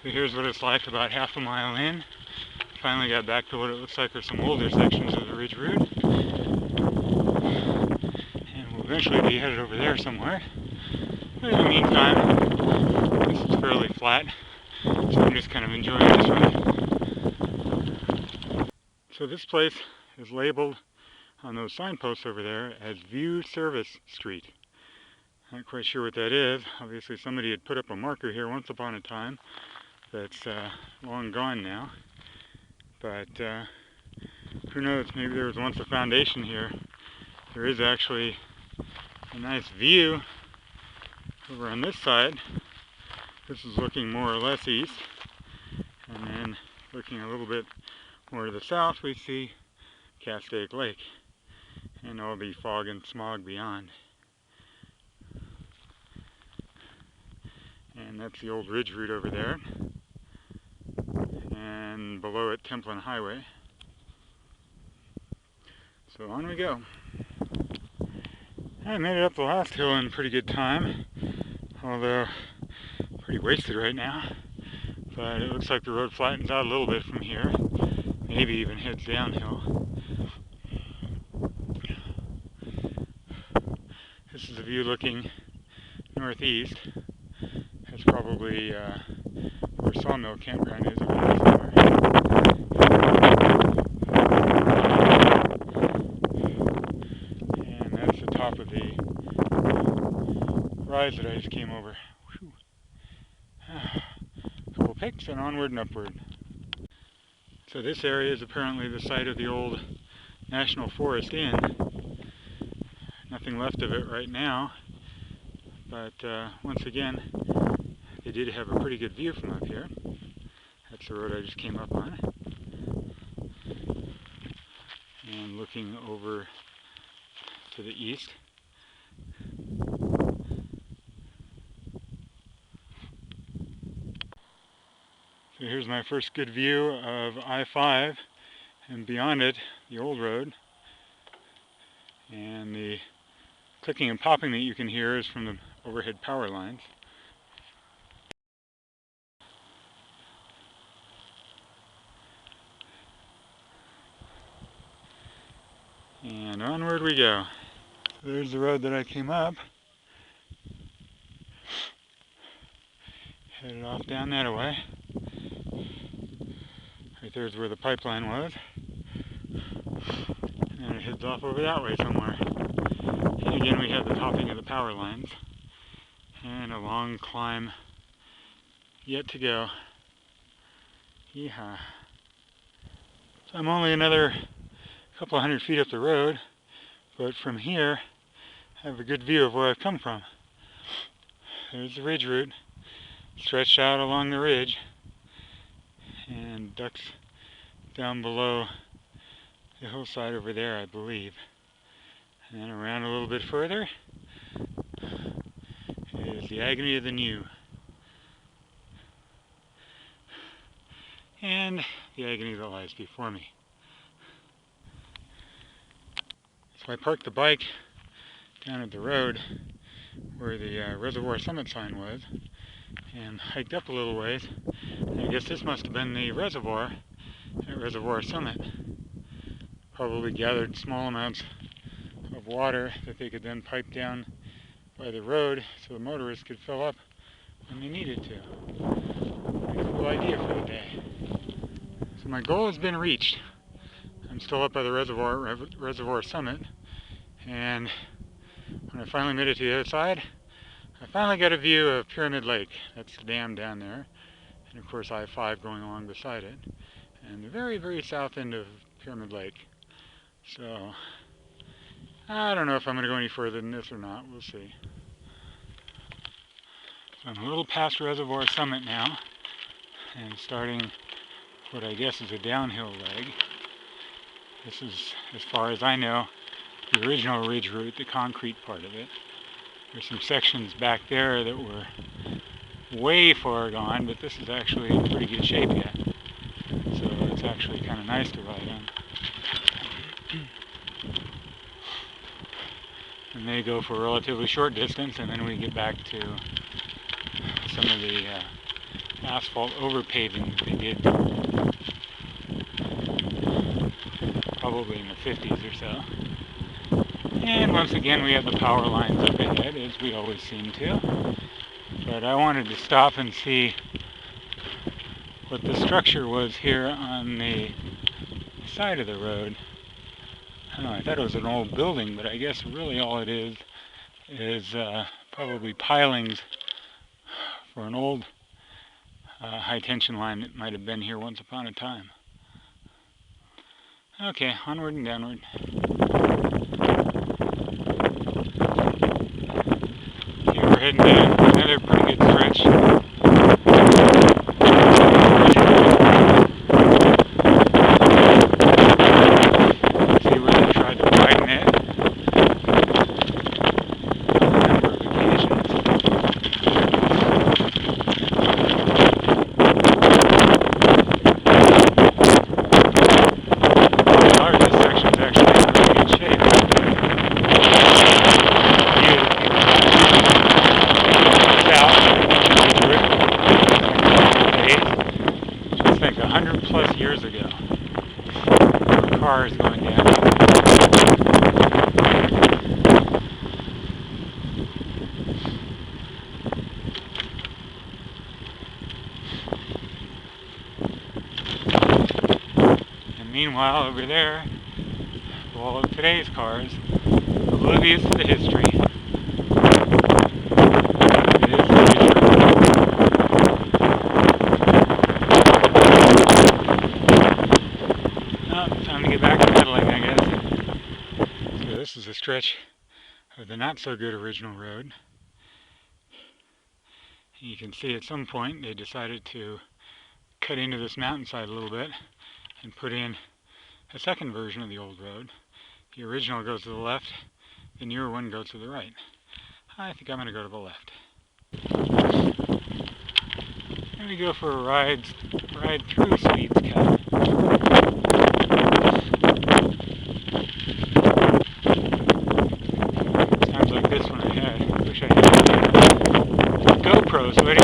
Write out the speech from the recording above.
So here's what it's like about half a mile in. Finally got back to what it looks like are some older sections of the ridge route. And we'll eventually be headed over there somewhere. But in the meantime, this is fairly flat, so I'm just kind of enjoying this ride. So this place is labeled on those signposts over there as View Service Street. Not quite sure what that is. Obviously somebody had put up a marker here once upon a time that's long gone now. But who knows, maybe there was once a foundation here. There is actually a nice view over on this side. This is looking more or less east. And then looking a little bit more to the south, we see Castaic Lake and all the fog and smog beyond. And that's the old ridge route over there. And below it, Templin Highway. So on we go. I made it up the last hill in pretty good time, although pretty wasted right now. But it looks like the road flattens out a little bit from here, maybe even heads downhill. This is a view looking northeast. That's probably where Sawmill Campground is over there somewhere. And that's the top of the rise that I just came over. Whew. Couple pics and onward and upward. So this area is apparently the site of the old National Forest Inn. Nothing left of it right now, but once again, they did have a pretty good view from up here. That's the road I just came up on. And looking over to the east. So here's my first good view of I-5, and beyond it, the old road. And the clicking and popping that you can hear is from the overhead power lines. And onward we go. There's the road that I came up. Headed off down that way. Right there's where the pipeline was. And it heads off over that way somewhere. And again we have the popping of the power lines. And a long climb yet to go. Yeehaw. So I'm only another couple of 100 feet up the road, but from here I have a good view of where I've come from. There's the ridge route stretched out along the ridge and ducks down below the hillside over there, I believe. And then around a little bit further is the agony of the New. And the agony that lies before me. So I parked the bike down at the road where the Reservoir Summit sign was and hiked up a little ways. And I guess this must have been the reservoir at Reservoir Summit. Probably gathered small amounts of water that they could then pipe down by the road so the motorists could fill up when they needed to. Pretty cool idea for the day. So my goal has been reached. I'm still up by the Reservoir Summit, and when I finally made it to the other side, I finally got a view of Pyramid Lake. That's the dam down there, and of course I-5 going along beside it, and the very, very south end of Pyramid Lake. So, I don't know if I'm going to go any further than this or not. We'll see. So I'm a little past Reservoir Summit now, and starting what I guess is a downhill leg. This is, as far as I know, the original ridge route, the concrete part of it. There's some sections back there that were way far gone, but this is actually in pretty good shape yet. So it's actually kind of nice to ride on. And they go for a relatively short distance, and then we get back to some of the asphalt overpaving that they did probably in the 50s or so. And once again we have the power lines up ahead, as we always seem to. But I wanted to stop and see what the structure was here on the side of the road. I don't know, I thought it was an old building, but I guess really all it is probably pilings for an old high tension line that might have been here once upon a time. Okay, onward and downward. Okay, we're heading down another pretty good stretch. See where they tried to widen it on a number of occasions. This section is actually in really good shape. Just think 100 plus years ago, there were cars going down. And meanwhile, over there, all of today's cars, oblivious to the history. It is the future. Time to get back to pedaling, I guess. So this is a stretch of the not so good original road. You can see at some point they decided to cut into this mountainside a little bit and put in a second version of the old road. The original goes to the left, the newer one goes to the right. I think I'm going to go to the left. Here we go for a ride through Swedes Cut. Sounds like this one I had. Wish I had a GoPro so I didn't